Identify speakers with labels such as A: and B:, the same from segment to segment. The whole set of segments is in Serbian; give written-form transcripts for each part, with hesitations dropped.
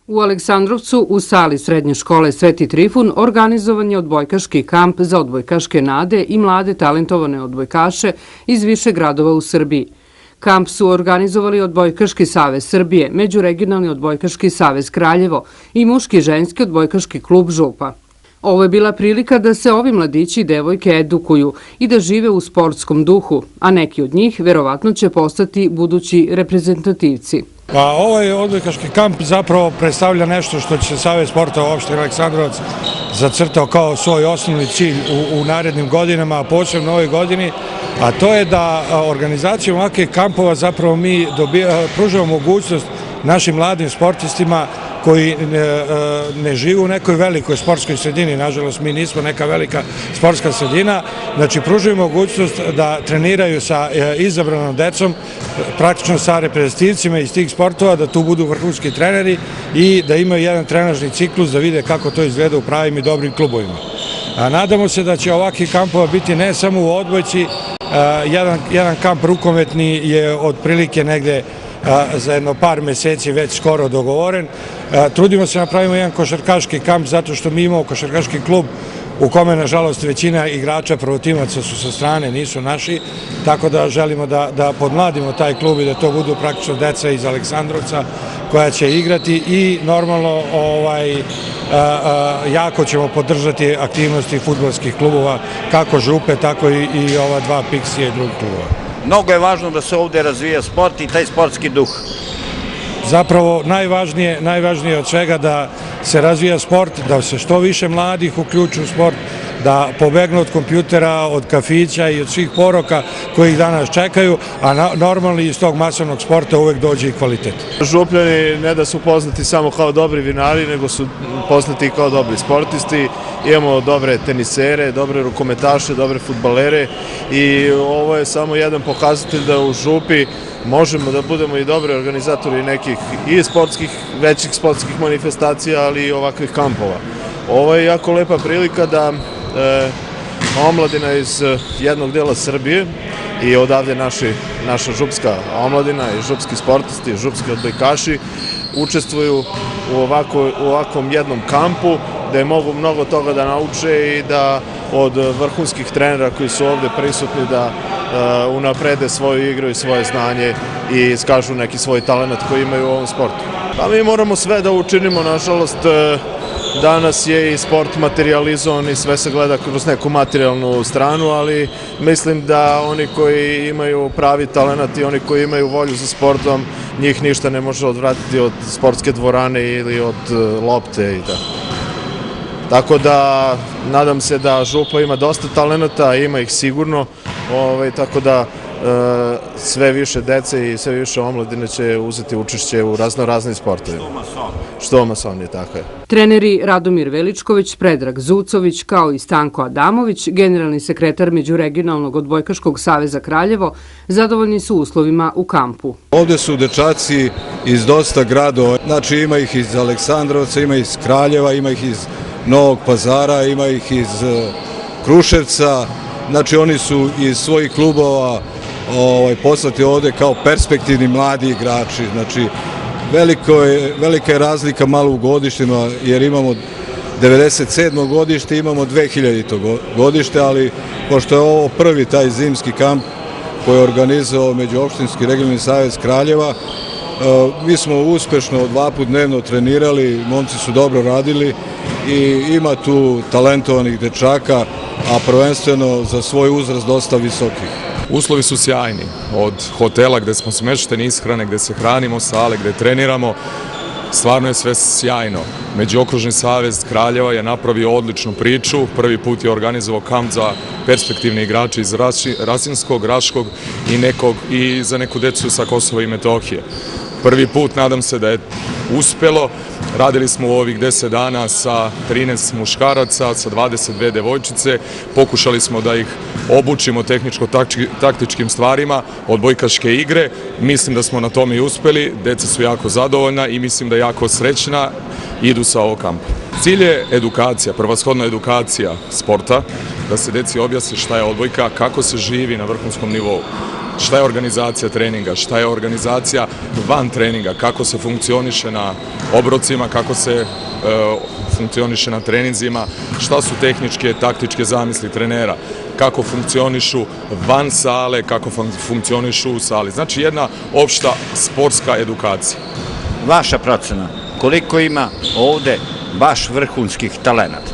A: U Aleksandrovcu u sali srednje škole Sveti Trifun organizovan je odbojkaški kamp za odbojkaške nade i mlade talentovane odbojkaše iz više gradova u Srbiji. Kamp su organizovali Odbojkaški savez Srbije, Međuregionalni odbojkaški savez Kraljevo i muški i ženski odbojkaški klub Župa. Ovo je bila prilika da se ovi mladići i devojke edukuju i da žive u sportskom duhu, a neki od njih verovatno će postati budući reprezentativci.
B: Ovaj odbojkaški kamp zapravo predstavlja nešto što će Savez sportova opštine Aleksandrovac zacrtao kao svoj osnovni cilj u narednim godinama, a posebno u ovoj godini, a to je da organizacijom ovakvih kampova zapravo mi pružamo mogućnost našim mladim sportistima koji ne žive u nekoj velikoj sportskoj sredini, nažalost mi nismo neka velika sportska sredina, znači pružujemo mogućnost da treniraju sa izabranom decom, praktično sa reprezentativcima iz tih sportova, da tu budu vrhunski treneri i da imaju jedan trenažni ciklus da vide kako to izgleda u pravim i dobrim klubovima. Nadamo se da će ovakvih kampova biti ne samo u odbojci, jedan kamp rukometni je otprilike negde za jedno par meseci već skoro dogovoren. Trudimo se da napravimo jedan košarkaški kamp zato što mi imamo košarkaški klub u kome, nažalost, većina igrača prvotimaca su sa strane, nisu naši, tako da želimo da podmladimo taj klub i da to budu praktično deca iz Aleksandrovca koja će igrati i normalno jako ćemo podržati aktivnosti fudbalskih klubova, kako Župe, tako i ova dva Piksija i drugih klubova.
C: Mnogo je važno da se ovde razvija sport i taj sportski duh.
B: Zapravo najvažnije od svega da se razvija sport, da se što više mladih uključi u sport, da pobegnu od kompjutera, od kafića i od svih poroka koji ih danas čekaju, a normalno iz tog masovnog sporta uvek dođe i kvalitet.
D: Župljani ne da su poznati samo kao dobri vinari, nego su poznati i kao dobri sportisti. Imamo dobre tenisere, dobre rukometaše, dobre fudbalere i ovo je samo jedan pokazatelj da u Župi možemo da budemo i dobri organizatori nekih i sportskih, većih sportskih manifestacija, ali i ovakvih kampova. Ovo je jako lepa prilika da omladina iz jednog dela Srbije i odavde naša župska omladina i župski sportisti, župski odbojkaši učestvuju u ovakvom jednom kampu gde mogu mnogo toga da nauče i da od vrhunskih trenera koji su ovde prisutni da unaprede svoju igru i svoje znanje i iskažu neki svoj talent koji imaju u ovom sportu. Pa mi moramo sve da učinimo, nažalost, danas je i sport materializovan i sve se gleda kroz neku materijalnu stranu, ali mislim da oni koji imaju pravi talent i oni koji imaju volju za sportom, njih ništa ne može odvratiti od sportske dvorane ili od lopte i tako. Tako da nadam se da Župa ima dosta talenata, ima ih sigurno, tako da sve više dece i sve više omladine će uzeti učešće u raznim sportovima. Što masovnije, tako je.
A: Treneri Radomir Veličković, Predrag Zucović kao i Stanko Adamović, generalni sekretar Međuregionalnog odbojkaškog saveza Kraljevo, zadovoljni su uslovima u kampu.
E: Ovde su dečaci iz dosta gradova, znači ima ih iz Aleksandrovca, ima iz Kraljeva, ima ih iz Novog Pazara, ima ih iz Kruševca, znači oni su iz svojih klubova poslati ovde kao perspektivni mladi igrači, znači velika je razlika malo u godištima jer imamo 97. godište, imamo 2000. godište, ali pošto je ovo prvi taj zimski kamp koji je organizovao Međuopštinski regionalni savez Kraljeva, mi smo uspešno 2 puta dnevno trenirali, momci su dobro radili i ima tu talentovanih dečaka, a prvenstveno za svoj uzrast dosta visokih.
F: Uslovi su sjajni, od hotela gde smo smešteni, ishrane gde se hranimo, sale gde treniramo, stvarno je sve sjajno. Međuokružni savez Kraljeva je napravio odličnu priču, prvi put je organizovao kamp za perspektivne igrače iz Rasinskog, Raškog i za neku decu sa Kosova i Metohije. Prvi put, nadam se da je uspelo. Radili smo u ovih 10 dana sa 13 muškaraca, sa 22 devojčice. Pokušali smo da ih obučimo tehničko-taktičkim stvarima, odbojkaške igre. Mislim da smo na tome i uspeli. Deca su jako zadovoljna i mislim da jako srećna idu sa ovog kampa. Cilj je edukacija, prvashodna edukacija sporta, da se deci objasni šta je odbojka, kako se živi na vrhunskom nivou, šta je organizacija treninga, šta je organizacija van treninga, kako se funkcioniše na obrocima, kako se funkcioniše na treninzima, šta su tehničke, taktičke zamisli trenera, kako funkcionišu van sale, kako funkcionišu u sali. Znači jedna opšta sportska edukacija.
C: Vaša procena, koliko ima ovde baš vrhunskih talenata?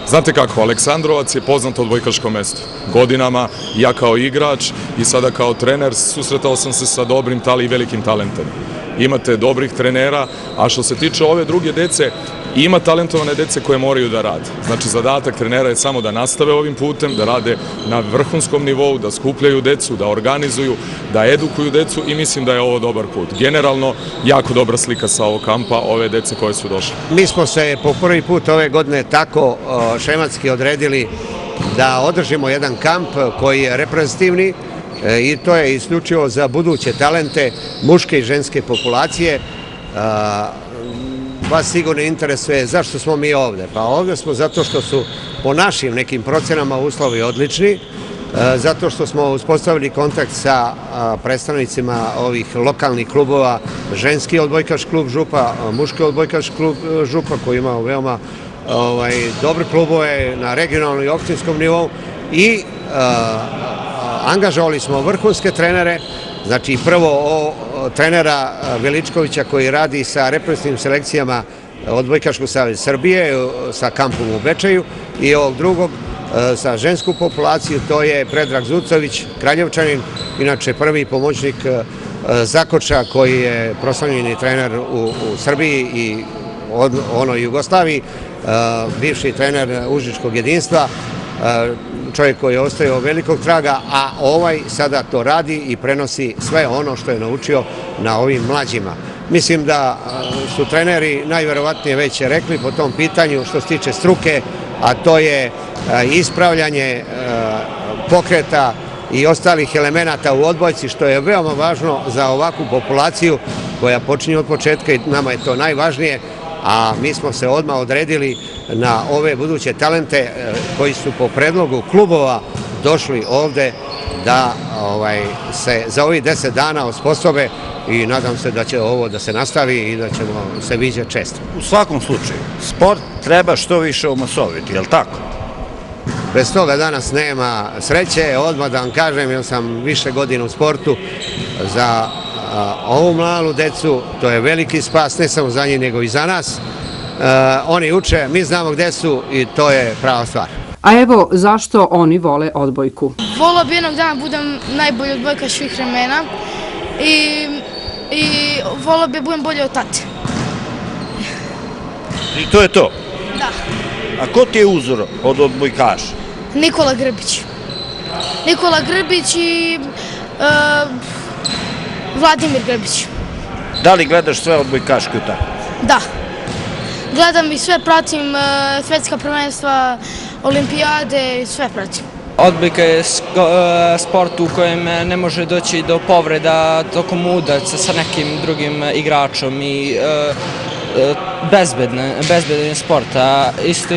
F: Znate kako, Aleksandrovac je poznat odbojkaško mesto. Godinama, ja kao igrač i sada kao trener, susretao sam se sa dobrim i velikim talentom. Imate dobrih trenera, a što se tiče ove druge dece, ima talentovane dece koje moraju da rade. Znači, zadatak trenera je samo da nastave ovim putem, da rade na vrhunskom nivou, da skupljaju decu, da organizuju, da edukuju decu i mislim da je ovo dobar put. Generalno, jako dobra slika sa ovog kampa, ove dece koje su došle.
G: Mi smo se po prvi put ove godine tako šematski odredili da održimo jedan kamp koji je reprezentativni i to je isključivo za buduće talente muške i ženske populacije. Vas sigurno interesuje zašto smo mi ovde. Pa ovde smo zato što su po našim nekim procenama uslovi odlični, zato što smo uspostavili kontakt sa predstavnicima ovih lokalnih klubova, ženski odbojkaš klub Župa, muški odbojkaš klub Župa koji ima veoma dobre klubove na regionalnom i opštinskom nivou i angažovali smo vrhunske trenere, znači prvo trenera Veličkovića koji radi sa reprezentativnim selekcijama Odbojkaškog saveza Srbije sa kampom u Bečeju i ovog drugog sa žensku populaciju, to je Predrag Zucović, Kraljevčanin, inače prvi pomoćnik Zakoča koji je proslavljeni trener u Srbiji i onoj Jugoslaviji, bivši trener Užičkog jedinstva, čovjek koji je ostavio velikog traga, a ovaj sada to radi i prenosi sve ono što je naučio na ovim mlađima. Mislim da su treneri najverovatnije već rekli po tom pitanju što se tiče struke, a to je ispravljanje pokreta i ostalih elemenata u odbojci, što je veoma važno za ovakvu populaciju koja počinje od početka i nama je to najvažnije, a mi smo se odmah odredili na ove buduće talente koji su po predlogu klubova došli ovde da se za ovih 10 dana osposobe i nadam se da će ovo da se nastavi i da ćemo se viđati često.
C: U svakom slučaju, sport treba što više omasoviti, je li tako?
G: Bez toga danas nema sreće, odmah da vam kažem, jer sam više godina u sportu, za ovu malu decu, to je veliki spas, ne samo za njih, nego i za nas. Oni uče, mi znamo gde su i to je prava stvar.
A: A evo zašto oni vole odbojku.
H: Volao bi jednog dana budem najbolji odbojkaš svih vremena i volao bi budem bolji od tate.
C: I to je to?
H: Da.
C: A ko ti je uzor od odbojkaša?
H: Nikola Grbić. Nikola Grbić i Vladimir Grbić.
C: Da li gledaš sve odbojkaške utakmice?
H: Da. Gledam i sve pratim, svetska prvenstva, olimpijade, sve pratim.
I: Odbojka je sport u kojem ne može doći do povreda tokom udarca sa nekim drugim igračom i bezbedan je sport, a isto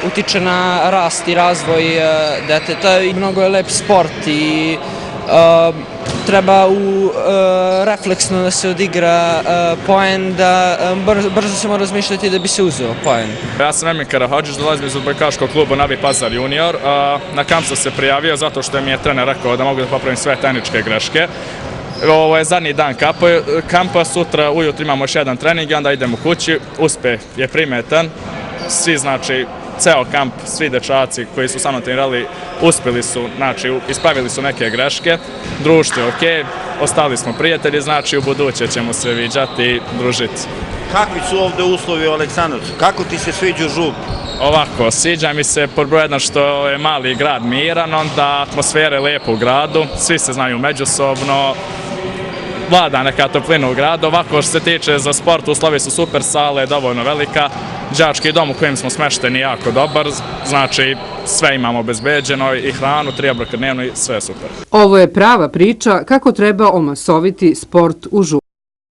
I: utiče na rast i razvoj deteta i mnogo je lep sport i treba refleksno da se odigra poen, da brzo se mora razmišljati da bi se uzeo poen.
J: Ja sam Emin Karahadžić, dolazim iz odbojkaškog kluba Novi Pazar junior. Na kamp sam se prijavio zato što mi je trener rekao da mogu da popravim sve tehničke greške. Ovo je zadnji dan kampa, sutra ujutro imamo još jedan trening i onda idemo kući. Uspeh je primetan, svi znači ceo kamp, svi dečaci koji su sa mnom trenirali uspeli su, znači ispravili su neke greške, društvo je okej, ostali smo prijatelji, znači u buduće ćemo se viđati i družiti.
C: Kakvi su ovde uslovi u Aleksandrovcu? Kako ti se sviđa Žup?
J: Ovako, sviđa mi se pod broj jedan što je mali grad miran, onda atmosfera je lijepa u gradu, svi se znaju međusobno, vlada neka toplina u gradu. Ovako što se tiče za sport, uslovi su super, sala je dovoljno velika, đački dom u kojem smo smešteni jako dobar, znači sve imamo obezbeđeno i hranu, 3 obroka dnevno i sve je super.
A: Ovo je prava priča kako treba omasoviti sport u Župu.